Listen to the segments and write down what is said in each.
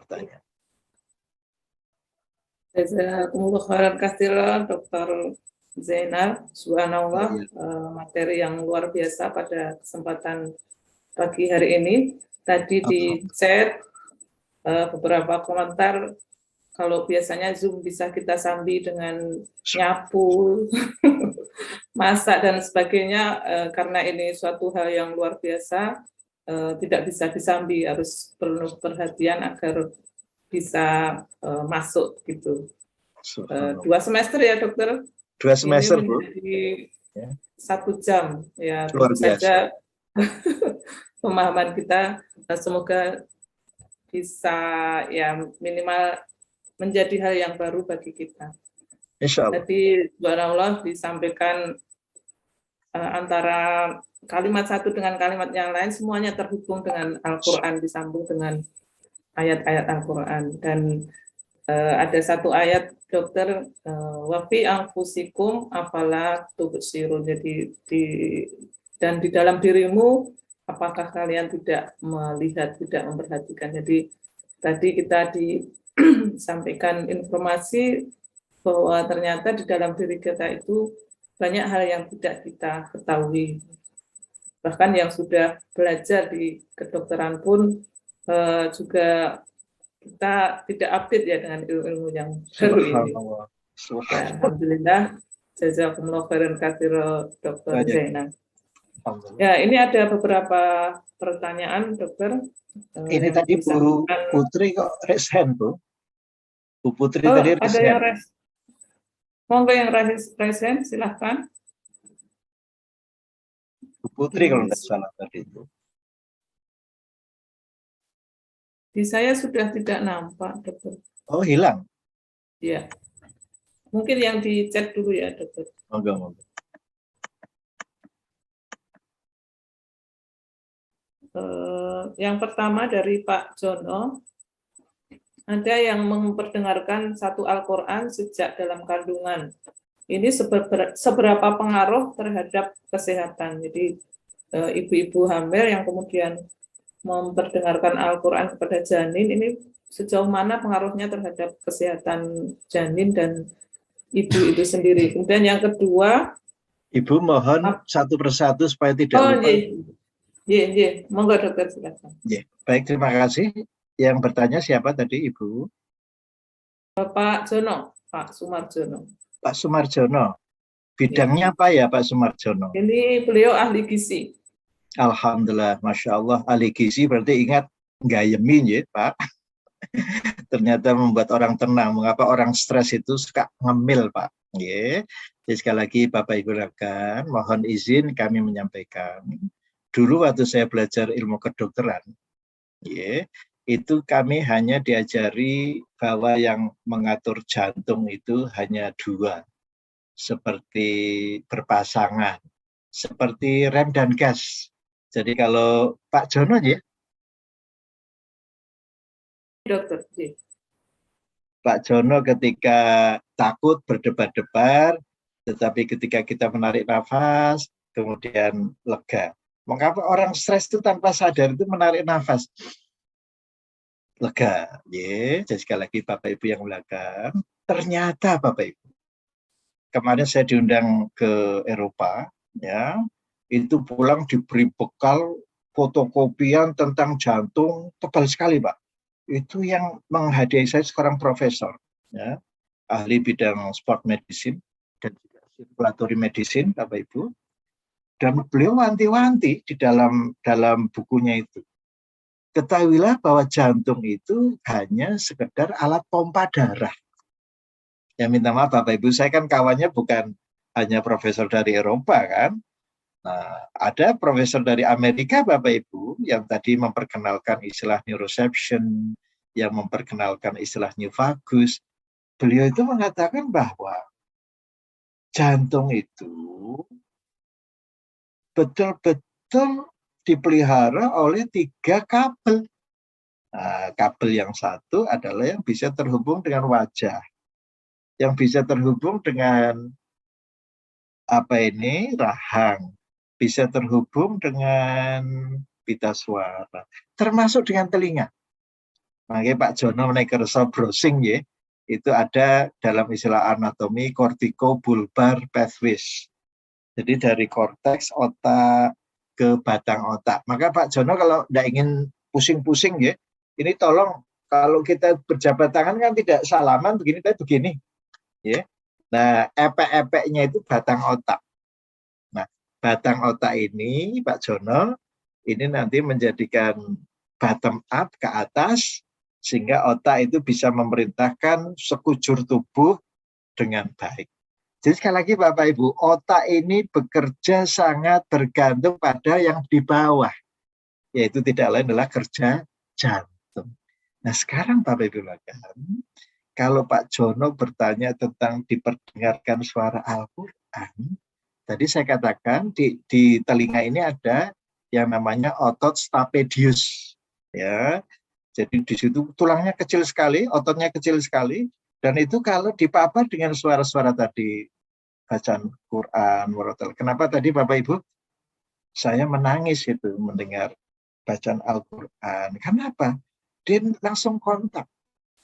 bertanya. Jazakumullah khairan katsiran Dr. Zainal. Subhanallah, materi yang luar biasa pada kesempatan pagi hari ini. Tadi di chat beberapa komentar, kalau biasanya Zoom bisa kita sambil dengan nyapu, masak dan sebagainya, karena ini suatu hal yang luar biasa, tidak bisa disambi, harus penuh perhatian agar bisa masuk gitu. 2 semester ya dokter? 2 semester, ini Bu. menjadi 1 jam ya, Luar tentu biasa. saja pemahaman kita semoga bisa ya minimal menjadi hal yang baru bagi kita. Insya Allah. Jadi subhanallah disampaikan antara kalimat satu dengan kalimat yang lain semuanya terhubung dengan Al-Quran, disambung dengan ayat-ayat Al-Quran. Dan ada satu ayat dokter, wa fi anfusikum afala tubsirun, jadi dan di dalam dirimu apakah kalian tidak melihat, tidak memperhatikan. Jadi tadi kita disampaikan informasi bahwa ternyata di dalam diri kita itu banyak hal yang tidak kita ketahui. Bahkan yang sudah belajar di kedokteran pun juga kita tidak update ya dengan ilmu-ilmu yang baru ini. Ya, alhamdulillah, jazakumullah khairan katsiran Dr. Zainal. Ya, ini ada beberapa pertanyaan dokter. Ini tadi Bu Putri kok raise hand, Bu? Bu Putri tadi raise ada yang hand. Monggo yang raise hand, silahkan. Bu Putri kalau tidak salah tadi itu. Di saya sudah tidak nampak, dokter. Oh, hilang? Iya. Mungkin yang dicek dulu ya, dokter. Monggo. Yang pertama dari Pak Jono, ada yang memperdengarkan satu Al-Quran sejak dalam kandungan. Ini seberapa pengaruh terhadap kesehatan. Jadi ibu-ibu hamil yang kemudian memperdengarkan Al-Quran kepada janin, ini sejauh mana pengaruhnya terhadap kesehatan janin dan ibu itu sendiri. Kemudian yang kedua, Ibu mohon satu persatu supaya tidak lupa. Iya, monggo dokter silakan. Baik, terima kasih. Yang bertanya siapa tadi, Ibu? Pak Jono, Pak Sumarjono. Pak Sumarjono. Bidangnya apa ya Pak Sumarjono? Ini beliau ahli gizi. Alhamdulillah, Masya Allah, ahli gizi berarti ingat gayemin ya Pak. Ternyata membuat orang tenang. Mengapa orang stres itu suka ngemil Pak? Jadi sekali lagi Bapak Ibu rekan, mohon izin kami menyampaikan. Dulu waktu saya belajar ilmu kedokteran, itu kami hanya diajari bahwa yang mengatur jantung itu hanya 2. Seperti berpasangan, seperti rem dan gas. Jadi kalau Pak Jono ya, dokter. Pak Jono ketika takut berdebar-debar, tetapi ketika kita menarik nafas, kemudian lega. Mengapa orang stres itu tanpa sadar itu menarik nafas? Lega. Jadi sekali lagi Bapak Ibu yang belakang, ternyata Bapak Ibu, kemarin saya diundang ke Eropa, ya, itu pulang diberi bekal fotokopian tentang jantung tebal sekali Pak. Itu yang menghadiahi saya seorang profesor, ya, ahli bidang sport medicine dan juga circulatory medicine Bapak Ibu. Dan beliau wanti-wanti di dalam bukunya itu. Ketahuilah bahwa jantung itu hanya sekedar alat pompa darah. Ya minta maaf Bapak Ibu, saya kan kawannya bukan hanya profesor dari Eropa kan. Nah, ada profesor dari Amerika Bapak Ibu yang tadi memperkenalkan istilah neuroception, yang memperkenalkan istilah new vagus. Beliau itu mengatakan bahwa jantung itu betul-betul dipelihara oleh 3 kabel. Nah, kabel yang satu adalah yang bisa terhubung dengan wajah, yang bisa terhubung dengan rahang, bisa terhubung dengan pita suara, termasuk dengan telinga. Makanya Pak Jono menaik kersa browsing ya, itu ada dalam istilah anatomi corticobulbar pathways. Jadi dari korteks otak ke batang otak. Maka Pak Jono kalau tidak ingin pusing-pusing ya, ini tolong kalau kita berjabat tangan kan tidak salaman begini, tapi begini. Ya. Nah, epek-epeknya itu batang otak. Nah, batang otak ini Pak Jono, ini nanti menjadikan bottom up ke atas, sehingga otak itu bisa memerintahkan sekujur tubuh dengan baik. Jadi sekali lagi Bapak Ibu, otak ini bekerja sangat bergantung pada yang di bawah, yaitu tidak lain adalah kerja jantung. Nah sekarang Bapak Ibu kalau Pak Jono bertanya tentang diperdengarkan suara Al-Quran, tadi saya katakan di telinga ini ada yang namanya otot stapedius, ya. Jadi di situ tulangnya kecil sekali, ototnya kecil sekali, dan itu kalau dipapar dengan suara-suara tadi, bacaan Quran, warotal. Kenapa tadi Bapak Ibu? Saya menangis itu mendengar bacaan Al-Quran. Kenapa? Dia langsung kontak,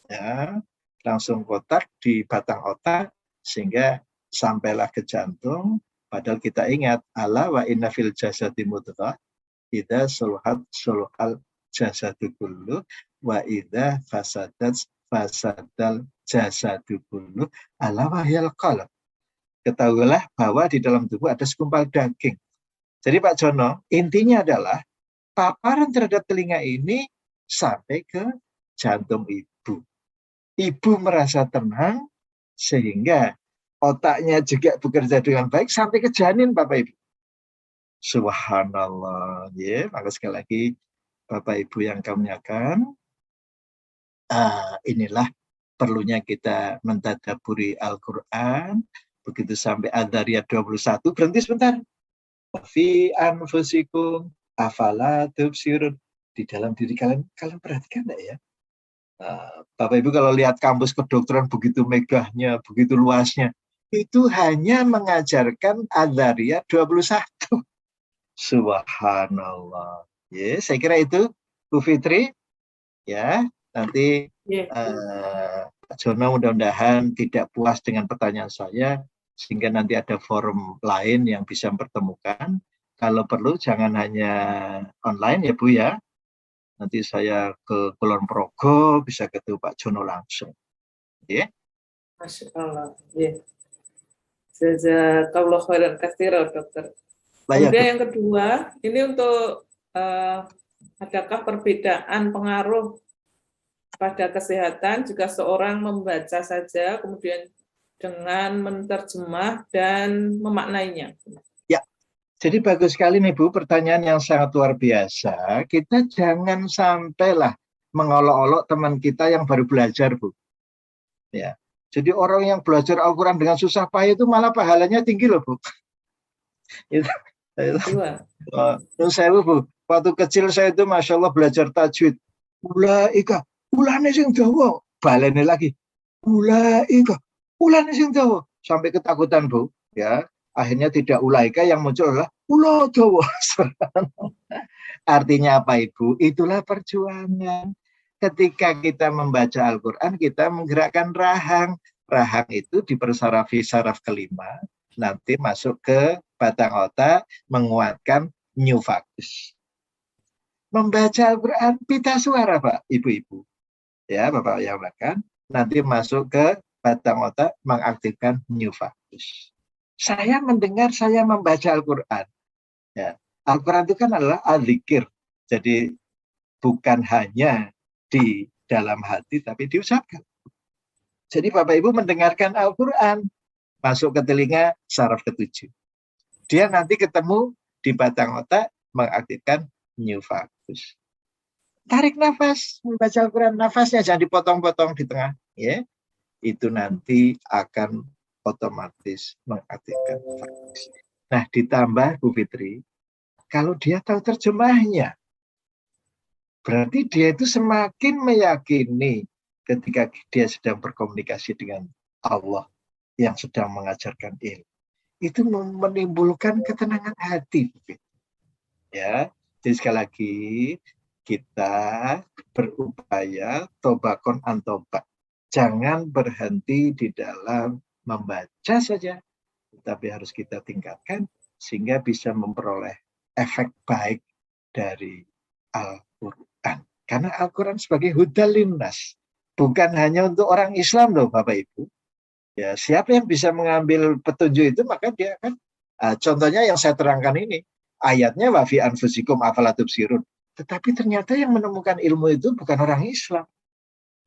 ya, langsung kontak di batang otak sehingga sampailah ke jantung. Padahal kita ingat ala wa inna fil jasadi mudghah idza suluhat suluhal jasadu kullu wa idza fasadat fasadal jasadu kullu ala wahyal qalb. Ketahuilah bahwa di dalam tubuh ada segumpal daging. Jadi Pak Jono, intinya adalah paparan terhadap telinga ini sampai ke jantung ibu. Ibu merasa tenang sehingga otaknya juga bekerja dengan baik sampai ke janin Bapak Ibu. Subhanallah, ya, maka sekali lagi Bapak Ibu yang kami muliakan, inilah perlunya kita mentadaburi Al-Quran. Begitu sampai Ad-Dariyat 21, berhenti sebentar. Fi anfusikum afala tubsirun. Di dalam diri kalian perhatikan enggak ya? Bapak Ibu kalau lihat kampus kedokteran begitu megahnya, begitu luasnya, itu hanya mengajarkan Ad-Dariyat 21. Subhanallah. Ya, saya kira itu Bu Fitri. Ya, nanti Pak Jono mudah-mudahan tidak puas dengan pertanyaan saya, sehingga nanti ada forum lain yang bisa mempertemukan. Kalau perlu jangan hanya online ya Bu ya. Nanti saya ke Kulon Progo bisa ketemu Pak Jono langsung. Ya. Masya Allah. Ya. Jazakallah khairan katsira, dokter. Kemudian yang kedua, ini untuk adakah perbedaan pengaruh pada kesehatan jika seorang membaca saja kemudian dengan menerjemah dan memaknainya? Ya, jadi bagus sekali nih Bu, pertanyaan yang sangat luar biasa. Kita jangan sampailah mengolok-olok teman kita yang baru belajar Bu. Ya, jadi orang yang belajar Al-Quran dengan susah payah itu malah pahalanya tinggi loh Bu. Terus saya Bu, waktu kecil saya itu Masya Allah belajar tajwid. Ulaika, ulane sing dawa, balene lagi. Ulaika, ulane sing dawa. Sampai ketakutan Bu, ya. Akhirnya tidak ulaika, yang muncul adalah ula dawa. Artinya apa Ibu? Itulah perjuangan. Ketika kita membaca Al-Quran, kita menggerakkan rahang. Rahang itu dipersarafi saraf kelima, nanti masuk ke batang otak, menguatkan newfagus. Membaca Al-Quran pita suara Pak, Ibu-ibu. Ya, Bapak yang belakang, nanti masuk ke batang otak, mengaktifkan newfagus. Saya mendengar, saya membaca Al-Quran. Ya, Al-Quran itu kan adalah al-zikir. Jadi bukan hanya di dalam hati, tapi diucapkan. Jadi Bapak Ibu mendengarkan Al-Quran, masuk ke telinga saraf ketujuh. Dia nanti ketemu di batang otak, mengaktifkan newfagus. Tarik nafas, membaca Al-Quran, nafasnya jangan dipotong-potong di tengah. Ya, itu nanti akan otomatis mengaktifkan newfagus. Nah, ditambah Bu Fitri, kalau dia tahu terjemahnya, berarti dia itu semakin meyakini ketika dia sedang berkomunikasi dengan Allah yang sedang mengajarkan ilmu. Itu menimbulkan ketenangan hati. Ya, jadi sekali lagi kita berupaya tobakon antobak. Jangan berhenti di dalam membaca saja, tetapi harus kita tingkatkan sehingga bisa memperoleh efek baik dari Al-Quran. Karena Al-Quran sebagai hudal linnas, bukan hanya untuk orang Islam loh Bapak Ibu. Ya, siapa yang bisa mengambil petunjuk itu maka dia kan, contohnya yang saya terangkan ini, ayatnya wa fi anfusikum afala tubsirun. Tetapi ternyata yang menemukan ilmu itu bukan orang Islam.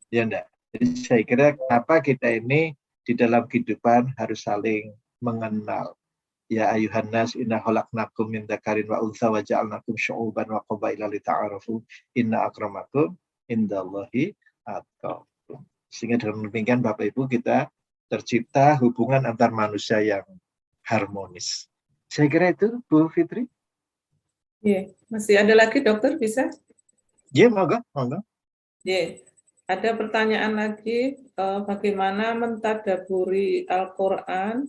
Ya enggak? Jadi saya kira kenapa kita ini di dalam kehidupan harus saling mengenal. Ya ayuhan nas inna khalaqnakum min dzakarin wa untha wa ja'alnakum syu'uban wa qabaila lita'arafu inna akramakum indallahi atqakum. Sehingga dengan demikian Bapak Ibu kita tercipta hubungan antar manusia yang harmonis. Saya kira itu Bu Fitri. Ya, masih ada lagi dokter bisa? Ya, monggo. Ya, ada pertanyaan lagi, bagaimana mentadaburi Al-Quran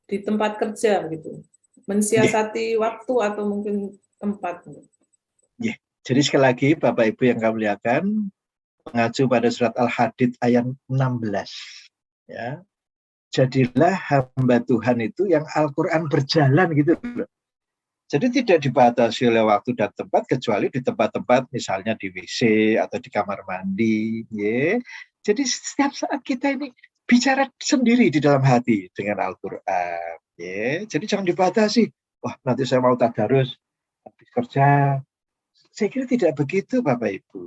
di tempat kerja gitu, mensiasati waktu atau mungkin tempat. Ya, jadi sekali lagi Bapak Ibu yang kami muliakan, mengacu pada surat Al-Hadid ayat 16. Ya, jadilah hamba Tuhan itu yang Al-Quran berjalan gitu loh. Jadi tidak dibatasi oleh waktu dan tempat kecuali di tempat-tempat misalnya di WC atau di kamar mandi. Ya. Jadi setiap saat kita ini bicara sendiri di dalam hati dengan Al-Quran. Ya. Jadi jangan dibatasi. Wah nanti saya mau tadarus habis kerja. Saya kira tidak begitu Bapak Ibu.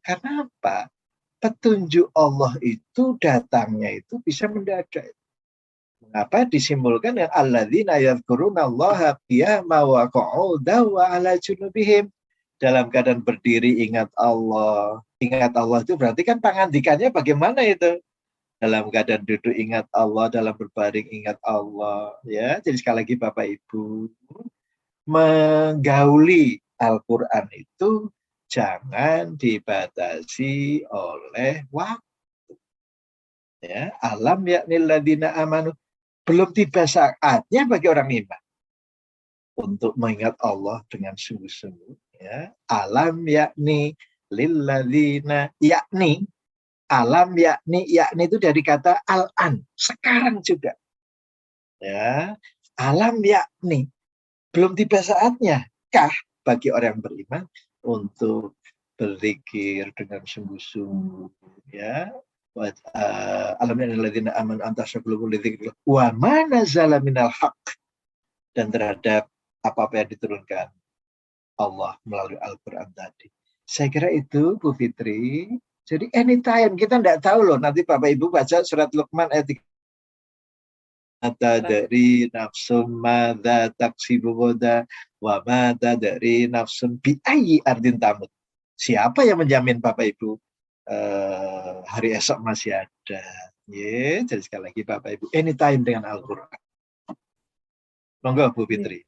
Karena apa? Petunjuk Allah itu datangnya itu bisa mendadak. Mengapa disimpulkan yang alladzina yadhkurunallaha qiyaman wa qu'udan wa 'ala junubihim. Dalam keadaan berdiri ingat Allah. Ingat Allah itu berarti kan pangandikannya bagaimana itu? Dalam keadaan duduk ingat Allah, dalam berbaring ingat Allah. Ya, jadi sekali lagi Bapak Ibu, menggauli Al-Quran itu jangan dibatasi oleh waktu. Ya, alam yaknil ladina amanu, belum tiba saatnya bagi orang iman untuk mengingat Allah dengan sungguh-sungguh. Ya, alam yakni lilladzina, yakni alam yakni itu dari kata al-an, sekarang juga. Ya, alam yakni, belum tiba saatnya kah bagi orang yang beriman untuk berzikir dengan sungguh-sungguh, ya. Alamnya alladzina amanu antasabulu lidzikrillah wa ma nazala minal haqq, dan terhadap apa-apa yang diturunkan Allah melalui Al-Quran tadi. Saya kira itu Bu Fitri. Jadi anytime, kita tidak tahu loh nanti Bapak Ibu baca surat Luqman ayat 3. Mata dari nafsum madza taksibu goda wa mata dari nafsum bi'ayyi ardin tamut. Siapa yang menjamin Bapak Ibu hari esok masih ada? Ya, jadi sekali lagi Bapak Ibu anytime dengan Al-Quran. Monggo Bu Fitri.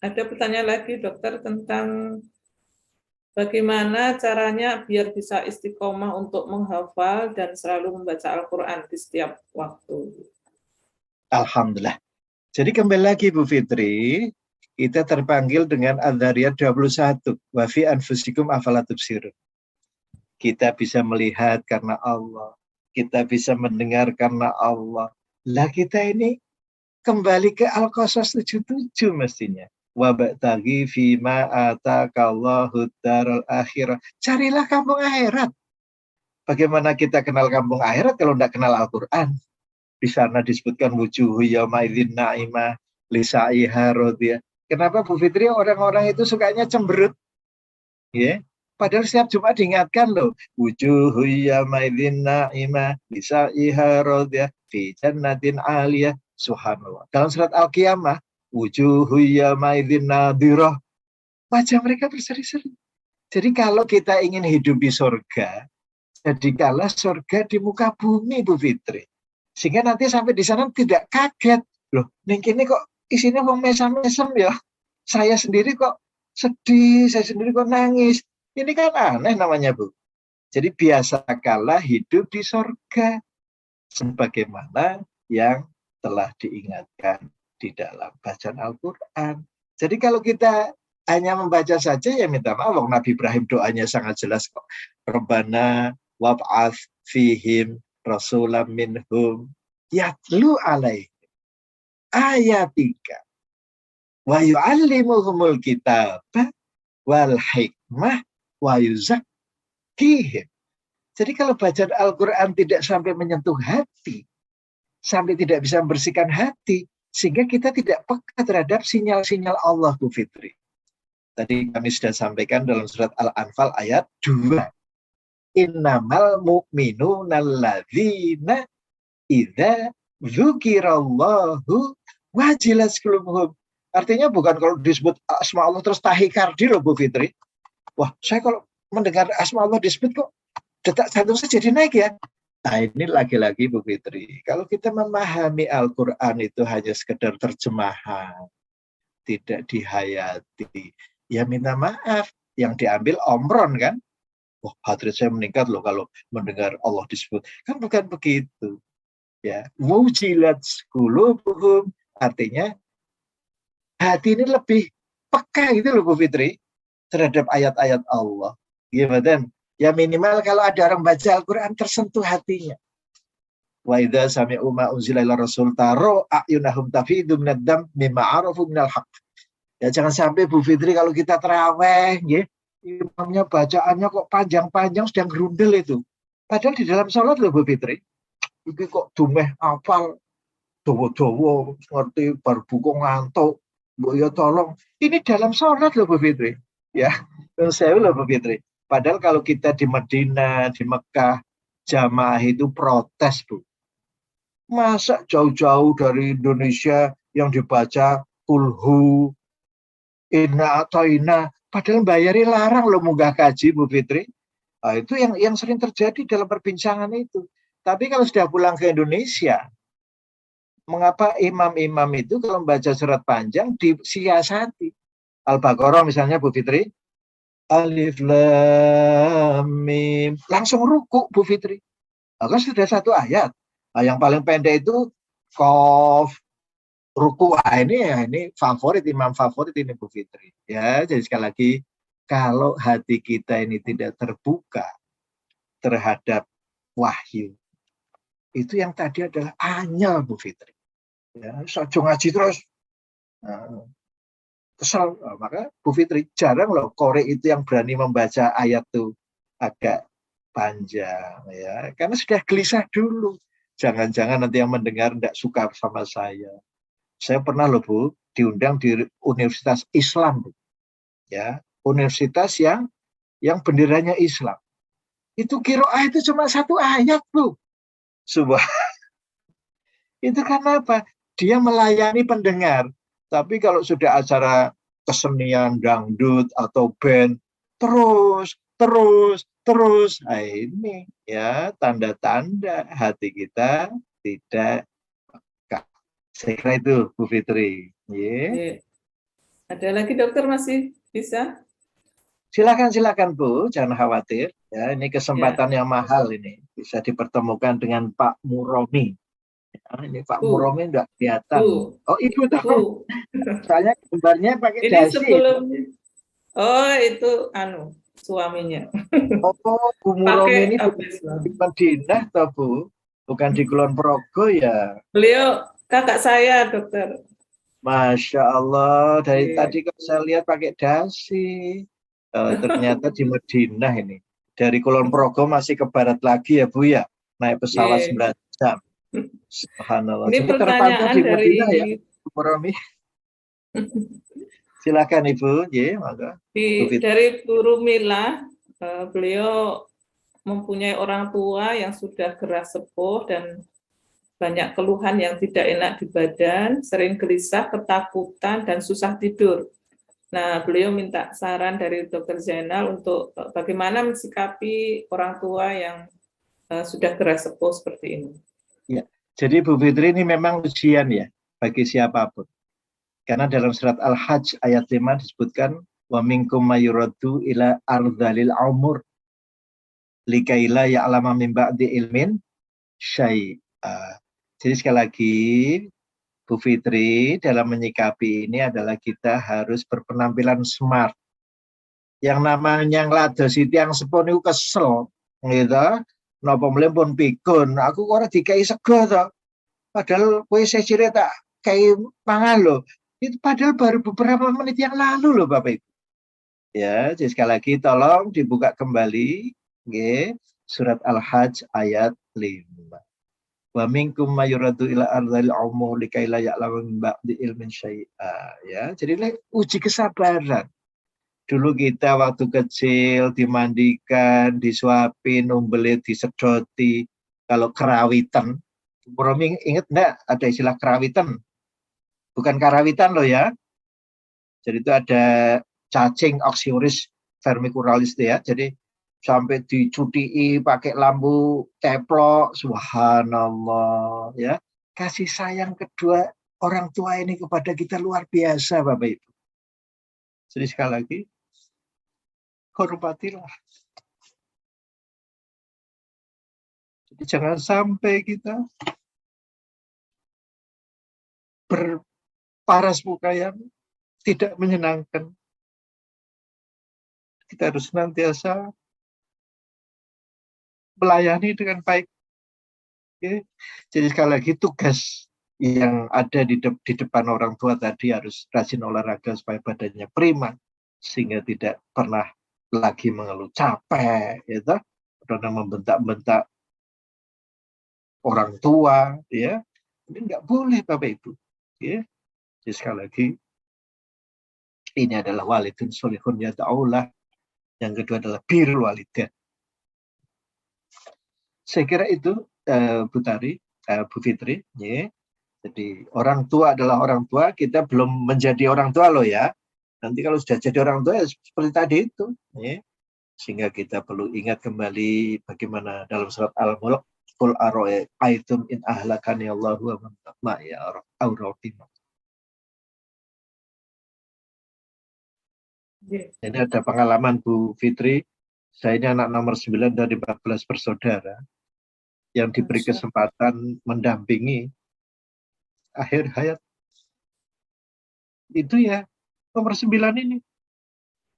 Ada pertanyaan lagi dokter tentang bagaimana caranya biar bisa istiqomah untuk menghafal dan selalu membaca Al-Quran di setiap waktu. Alhamdulillah. Jadi kembali lagi Bu Fitri, kita terpanggil dengan Al-Dhariyat 21. Wa fi anfusikum afala tubsirun. Kita bisa melihat karena Allah. Kita bisa mendengar karena Allah. Lah kita ini kembali ke Al-Qasas 77 mestinya. Wa ba'taghi fima atakallahu daral akhirah. Carilah kampung akhirat. Bagaimana kita kenal kampung akhirat kalau tidak kenal Al-Quran? Di sana disebutkan wujuhu yauma idzin na'imah lisa'iha radiyah. Kenapa Bu Fitri orang-orang itu sukanya cemberut? Ya. Padahal setiap Jumat diingatkan loh, wujuhu yauma idzin na'imah lisa'iha radiyah fi jannatin 'aliyah. Subhanallah. Dalam surat Al-Qiyamah, wujuhu yauma idzin nadhirah. Wajah mereka berseri-seri. Jadi kalau kita ingin hidup di surga, jadikanlah surga di muka bumi Bu Fitri. Sehingga nanti sampai di sana tidak kaget. Loh, ning kene kok isinya wong mesam-mesem ya. Saya sendiri kok sedih, saya sendiri kok nangis. Ini kan aneh namanya Bu. Jadi biasakanlah hidup di surga sebagaimana yang telah diingatkan di dalam bacaan Al-Quran. Jadi kalau kita hanya membaca saja ya minta maaf. Nabi Ibrahim doanya sangat jelas kok. Rabbana wab'ath fihim rasulam minhum yatlu alaih ayatika wa yu'allimuhumul kitab wal hikmah wa yuzakkihim. Jadi kalau bacaan Al-Quran tidak sampai menyentuh hati, sampai tidak bisa membersihkan hati, sehingga kita tidak peka terhadap sinyal-sinyal Allah, Bu Fitri. Tadi kami sudah sampaikan dalam surat Al-Anfal ayat 2. Innamal mu'minuna alladzina idza dzukirallahu wajilat qulubuhum. Artinya bukan kalau disebut asma Allah terus tahikardi loh Bu Fitri. Wah, saya kalau mendengar asma Allah disebut kok detak jantung saya jadi naik ya. Nah ini lagi-lagi Bu Fitri, kalau kita memahami Al-Quran itu hanya sekedar terjemahan, tidak dihayati, ya minta maaf, yang diambil omron kan. Wah, hati saya meningkat loh kalau mendengar Allah disebut. Kan bukan begitu. Ya, wujilat qulubuhum, artinya hati ini lebih peka gitu loh Bu Fitri terhadap ayat-ayat Allah. Gimana? Ya minimal kalau ada orang baca Al-Quran tersentuh hatinya. Wa idza sami'u ma unzila ila rasul taro a'yunahum tafidu minad dam mimma arafu minal haqq. Ya jangan sampai Bu Fitri kalau kita taraweh nggih, imamnya bacaannya kok panjang-panjang sedang gerundel itu. Padahal di dalam sholat loh Bu Fitri. Iki kok dumeh apal dawa-dawa ngerti bar buku ngantuk. Mbok ya tolong. Ini dalam sholat loh Bu Fitri. Ya, saya loh Bu Fitri. Padahal kalau kita di Madinah, di Mekah, jamaah itu protes, Bu. Masa jauh-jauh dari Indonesia yang dibaca kulhu, inna atau inna, padahal bayari larang loh munggah kaji, Bu Fitri. Nah, itu yang sering terjadi dalam perbincangan itu. Tapi kalau sudah pulang ke Indonesia, mengapa imam-imam itu kalau membaca surat panjang disiasati? Al-Baqarah misalnya Bu Fitri, Alif Lam Mim, langsung ruku Bu Fitri. Nah, kan sudah satu ayat. Nah, yang paling pendek itu Qaf, ruku. Ini favorit, imam favorit ini Bu Fitri. Ya, jadi sekali lagi kalau hati kita ini tidak terbuka terhadap wahyu, itu yang tadi adalah anyel Bu Fitri. Ya, saja ngaji terus. Nah, kesal. Nah, maka Bu Fitri jarang loh korek itu yang berani membaca ayat itu agak panjang ya, karena sudah gelisah dulu. Jangan-jangan nanti yang mendengar tidak suka sama saya. Saya pernah loh Bu diundang di Universitas Islam, Bu. Ya, universitas yang benderanya Islam. Itu qiraah itu cuma satu ayat, Bu. Subah. Itu karena apa? Dia melayani pendengar. Tapi kalau sudah acara kesenian dangdut atau band, terus. Nah, ini ya tanda-tanda hati kita tidak peka. Saya kira itu Bu Fitri. Yeah. Ada lagi dokter masih bisa? Silakan Bu, jangan khawatir. Ya, ini kesempatan yang mahal ini bisa dipertemukan dengan Pak Muromi. Ya, ini Pak Muromi enggak kelihatan. Oh, Ibu tahu. Soalnya gambarnya pakai ini dasi. Sebelumnya. Oh, itu suaminya. Oh, Bu Muromi ini di Madinah toh Bu, bukan di Kulon Progo ya. Beliau kakak saya, dokter. Masya Allah, dari tadi kok saya lihat pakai dasi. Ternyata di Madinah ini. Dari Kulon Progo masih ke barat lagi ya Bu ya, naik pesawat 9 jam. Subhanallah. Ini jadi terpantau di Madinah ya, Bu Muromi. Silakan Ibu, maka. Dari Bu Rumila, beliau mempunyai orang tua yang sudah keras sepuh dan banyak keluhan yang tidak enak di badan, sering gelisah, ketakutan, dan susah tidur. Nah, beliau minta saran dari Dr. Zainal untuk bagaimana mensikapi orang tua yang sudah keras sepuh seperti ini. Ya, jadi Bu Fitri ini memang ujian ya bagi siapapun. Karena dalam surat Al-Hajj ayat 5 disebutkan wa minkum mayuradu ila ardhalil umur likaila ya'lama min ba'di ilmin syai'a. Jadi sekali lagi Bu Fitri, dalam menyikapi ini adalah kita harus berpenampilan smart. Yang namanya nglados yang sepon itu kesel, gitu. Napa mlempun pikun, aku kok ora dikai sego to. Padahal kowe sejire tak kai mangan lho. Itu padahal baru beberapa menit yang lalu loh Bapak Ibu. Ya, jadi sekali lagi tolong dibuka kembali nggih, surat Al-Hajj ayat 5. Wa minkum mayuradu ila ardhil umur likai la ya'lamu min ba'di ilmin syai'a, ya. Jadi uji kesabaran. Dulu kita waktu kecil dimandikan, disuapin, umbelit, disedoti. Kalau kerawitan, Romi ingat enggak ada istilah kerawitan? Bukan karawitan loh ya. Jadi itu ada cacing Oxyuris vermicularis ya. Jadi sampai dicutii pakai lampu teplok, subhanallah ya. Kasih sayang kedua orang tua ini kepada kita luar biasa Bapak Ibu. Jadi sekali lagi, hormatilah. Jadi jangan sampai kita berparas muka yang tidak menyenangkan. Kita harus senantiasa melayani dengan baik. Oke. Jadi sekali lagi tugas yang ada di depan orang tua tadi harus rajin olahraga supaya badannya prima sehingga tidak pernah lagi mengeluh capek, gitu, karena membentak-bentak orang tua, ya. Ini nggak boleh Bapak Ibu. Ya. Jadi sekali lagi ini adalah walidun solihun yada'ullah. Yang kedua adalah birrul walidain. Saya kira itu Bu Tari, Bu Fitri, ya. Jadi orang tua adalah orang tua, kita belum menjadi orang tua loh ya. Nanti kalau sudah jadi orang tua ya seperti tadi itu, ya. Sehingga kita perlu ingat kembali bagaimana dalam surat Al-Mulk, qul ara'aytum in ahlakani Allahu wa man ma'iya aurautima. Ini ada pengalaman Bu Fitri, saya ini anak nomor 9 dari 14 bersaudara yang diberi kesempatan mendampingi akhir hayat. Itu ya, nomor 9 ini.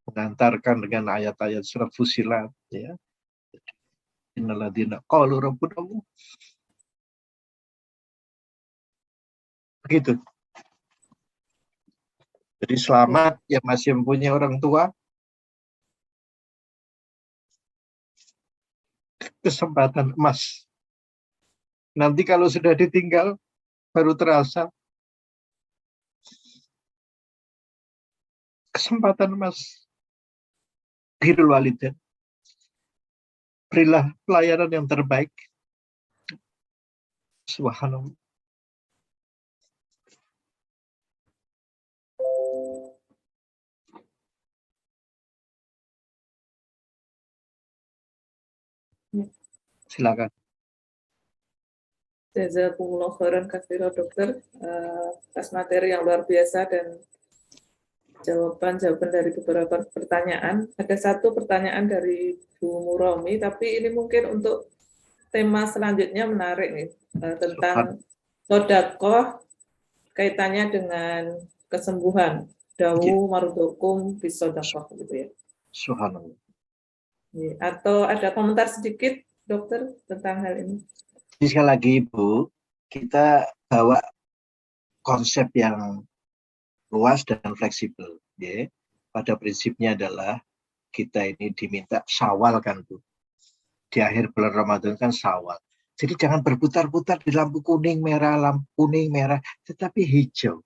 Mengantarkan dengan ayat-ayat surat Fusilat. Ya. Innalladzina qalu rabbunallah. Begitu. Jadi selamat yang masih mempunyai orang tua. Kesempatan emas. Nanti kalau sudah ditinggal, baru terasa kesempatan emas. Birrul walidain. Berilah pelayanan yang terbaik. Subhanallah. Silakan. Jazakumullah khairan katsira dokter, atas materi yang luar biasa dan jawaban-jawaban dari beberapa pertanyaan. Ada satu pertanyaan dari Bu Muromi, tapi ini mungkin untuk tema selanjutnya menarik nih, tentang sodakoh kaitannya dengan kesembuhan. Dawu marudukum bisodakoh gitu ya. Subhanallah. Atau ada komentar sedikit dokter tentang hal ini? Jadi sekali lagi Ibu, kita bawa konsep yang luas dan fleksibel. Ya. Pada prinsipnya adalah kita ini diminta syawal kan Bu. Di akhir bulan Ramadan kan syawal. Jadi jangan berputar-putar di lampu kuning, merah, lampu kuning, merah, tetapi hijau.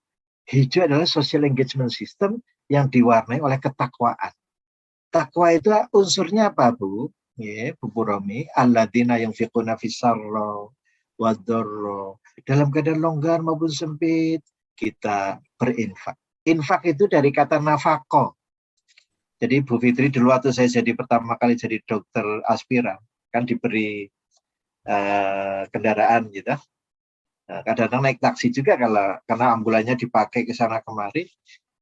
Hijau adalah social engagement system yang diwarnai oleh ketakwaan. Takwa itu unsurnya apa Bu? Ya, Bu Romi, alladzina yunfiquna fis-sarra wad-dharra. Dalam keadaan longgar maupun sempit, kita berinfak. Infak itu dari kata nafaqah. Jadi Bu Fitri dulu waktu saya jadi pertama kali jadi dokter aspiran, kan diberi kendaraan gitu. Kadang-kadang naik taksi juga karena ambulannya dipakai ke sana kemari.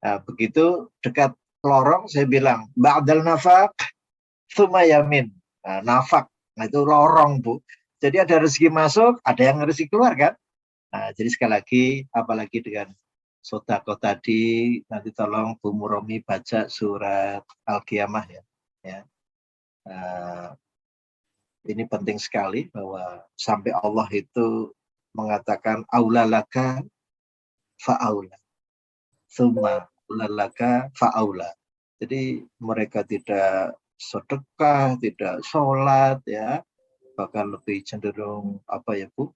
Begitu dekat lorong saya bilang, ba'dal nafaq tsumma yamin. Nafak, nah itu lorong Bu. Jadi ada rezeki masuk, ada yang rezeki keluar kan. Nah, jadi sekali lagi, apalagi dengan sodako tadi, nanti tolong Bu Muromi baca surat Al-Qiyamah ya. Ini penting sekali bahwa sampai Allah itu mengatakan aulalaka fa'aula, summa aulalaka fa'aula. Jadi mereka tidak sedekah, tidak sholat ya, bahkan lebih cenderung apa ya Bu,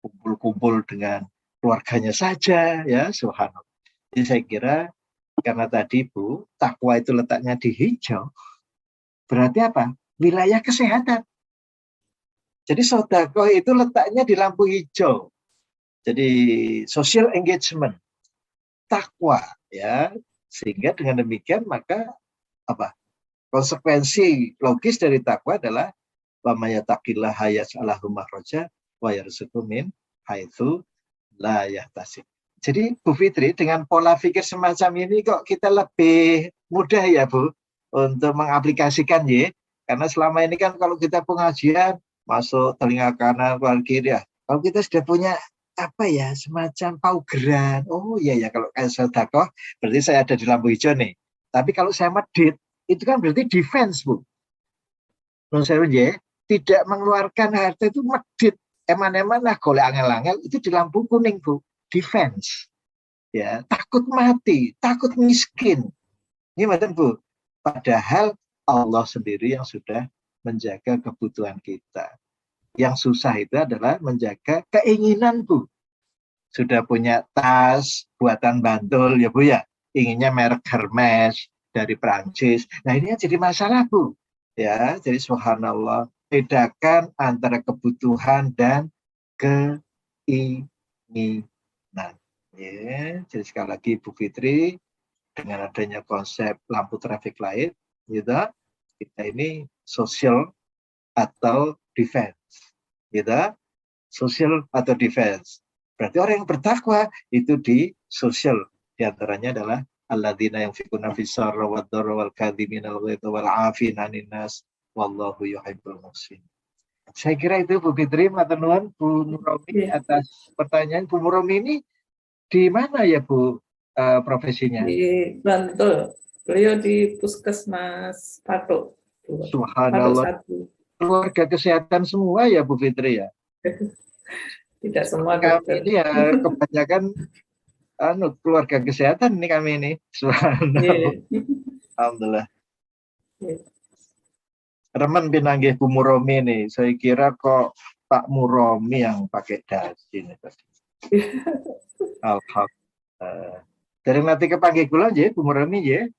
kumpul-kumpul dengan keluarganya saja ya, subhanallah. Jadi saya kira karena tadi Bu, takwa itu letaknya di hijau, berarti apa? Wilayah kesehatan. Jadi sodako itu letaknya di lampu hijau. Jadi social engagement, takwa ya. Sehingga dengan demikian maka apa? Konsekuensi logis dari takwa adalah wa may yattaqillaha yaj'alhu makhraja wa yarzuqhu min haitsu la yahtasib. Jadi Bu Fitri, dengan pola pikir semacam ini kok kita lebih mudah ya Bu untuk mengaplikasikan ya. Karena selama ini kan kalau kita pengajian masuk telinga kanan keluar kiri ya. Kalau kita sudah punya apa ya semacam paugeran. Oh iya ya, kalau kayak sedekah berarti saya ada di lampu hijau nih. Tapi kalau saya medit itu kan berarti defense Bu. Menurut saya ya, tidak mengeluarkan harta itu medit. Eman-eman lah golek angel-angel itu di lampu kuning Bu. Defense, ya, takut mati, takut miskin. Ini betul Bu. Padahal Allah sendiri yang sudah menjaga kebutuhan kita. Yang susah itu adalah menjaga keinginan Bu. Sudah punya tas buatan Bantul ya Bu ya, inginnya merek Hermes dari Prancis. Nah ini yang jadi masalah Bu. Ya, jadi subhanallah, bedakan antara kebutuhan dan keinginan. Nah, ya, jadi sekali lagi Bu Fitri, dengan adanya konsep lampu traffic light, gitu, kita ini social atau defense, gitu, social atau defense. Berarti orang yang bertakwa itu di social, diantaranya adalah alladzina yunfiquna fis-sarra wad-dharra wal kadhimina al-ghaidha wal 'afina 'anil nas wallahu yuhibbul muhsinin. Saya kira itu Bu Fitri, matur nuwun Bu Muromi atas pertanyaan. Bu Muromi ini di mana ya Bu profesinya? Di Bantul. Beliau di Puskesmas Patok. Patok Subhanallah. 1. Keluarga kesehatan semua ya Bu Fitri ya? Tidak semua Kami dokter. ini ya kebanyakan keluarga kesehatan ini kami ini. Subhanallah. Alhamdulillah. Remen pinanggih Bu Muromi nih. Saya kira kok Pak Muromi yang pakai dasi nih tadi. Alhamdulillah. Dari nanti kepanggih kula nggih Bu Muromi nggih.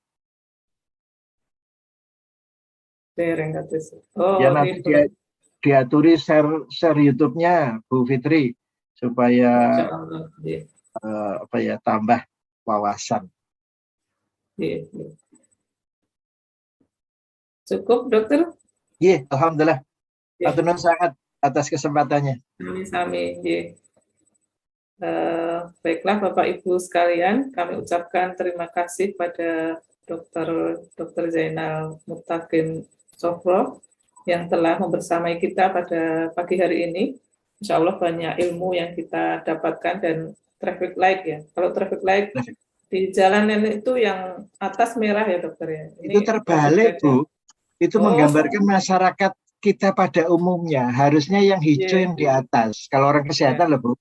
Oh, ya nanti diaturi share YouTube-nya Bu Fitri supaya apa ya tambah wawasan. Cukup dokter? Iya, alhamdulillah. Matur nuwun sangat atas kesempatannya. Sami-sami. Baiklah Bapak Ibu sekalian, kami ucapkan terima kasih pada Dr. Zainal Muttaqin Sofro yang telah membersamai kita pada pagi hari ini. Insya Allah banyak ilmu yang kita dapatkan dan traffic light ya. Kalau traffic light di jalanan itu yang atas merah ya dokter ya. Itu terbalik Bu. Itu menggambarkan masyarakat kita pada umumnya. Harusnya yang hijau yang di atas. Kalau orang kesehatan loh Bu.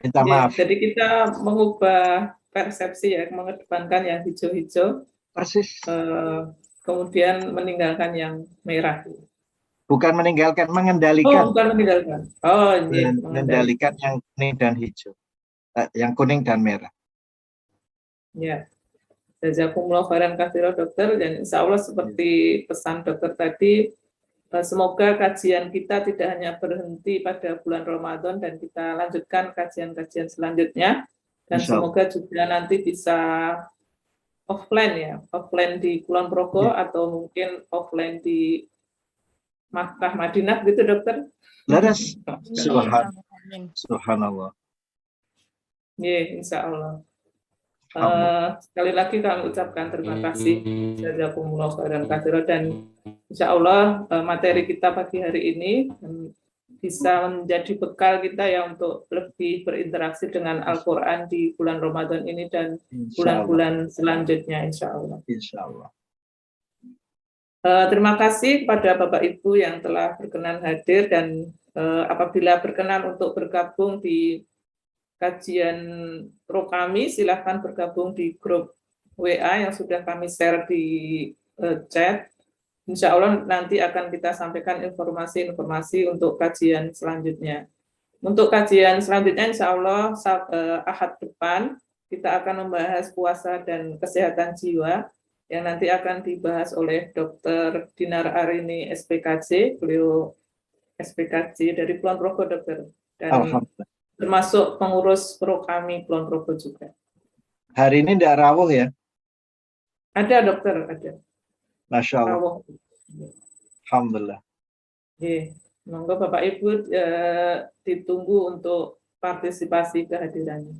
Minta maaf. Jadi kita mengubah persepsi ya, mengedepankan yang hijau-hijau. Persis. Kemudian meninggalkan yang merah. Bukan meninggalkan, mengendalikan. Oh, bukan meninggalkan. Oh, iya, mengendalikan yang kuning dan hijau. Yang kuning dan merah. Ya. Jazakumullah khairan katsiran dokter, dan insya Allah seperti pesan dokter tadi, semoga kajian kita tidak hanya berhenti pada bulan Ramadan dan kita lanjutkan kajian-kajian selanjutnya, dan semoga juga nanti bisa offline ya, offline di Kulon Progo atau mungkin offline di Makkah Madinah gitu dokter. Laras, subhanallah. Ya, insya Allah. Sekali lagi kami ucapkan terima kasih jazakumullah khairan katsiran, dan insya Allah materi kita pagi hari ini bisa menjadi bekal kita ya untuk lebih berinteraksi dengan Al-Quran di bulan Ramadan ini dan bulan-bulan selanjutnya, insya Allah. Insya Allah. Terima kasih kepada Bapak Ibu yang telah berkenan hadir dan apabila berkenan untuk bergabung di kajian pro kami, silahkan bergabung di grup WA yang sudah kami share di chat. Insya Allah nanti akan kita sampaikan informasi-informasi untuk kajian selanjutnya. Untuk kajian selanjutnya insya Allah Ahad depan kita akan membahas puasa dan kesehatan jiwa yang nanti akan dibahas oleh Dr. Dinar Arini SPKJ, beliau SPKJ dari Kulon Progo, Dokter, dan termasuk pengurus pro kami Kulon Progo juga. Hari ini tidak rawuh ya? Ada Dokter, ada. Masya Allah. Alhamdulillah. Monggo Bapak Ibu ditunggu untuk partisipasi kehadirannya.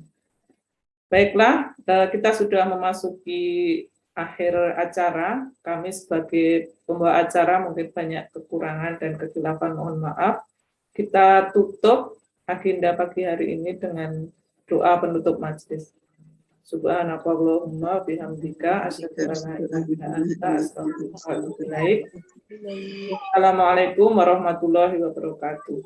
Baiklah, kita sudah memasuki akhir acara. Kami sebagai pembawa acara mungkin banyak kekurangan dan kekilafan, mohon maaf. Kita tutup agenda pagi hari ini dengan doa penutup majelis. Subhanakallahumma bihamdika asyhadu an la ilaha illa anta astaghfiruka wa atubu ilaik. Assalamualaikum warahmatullahi wabarakatuh.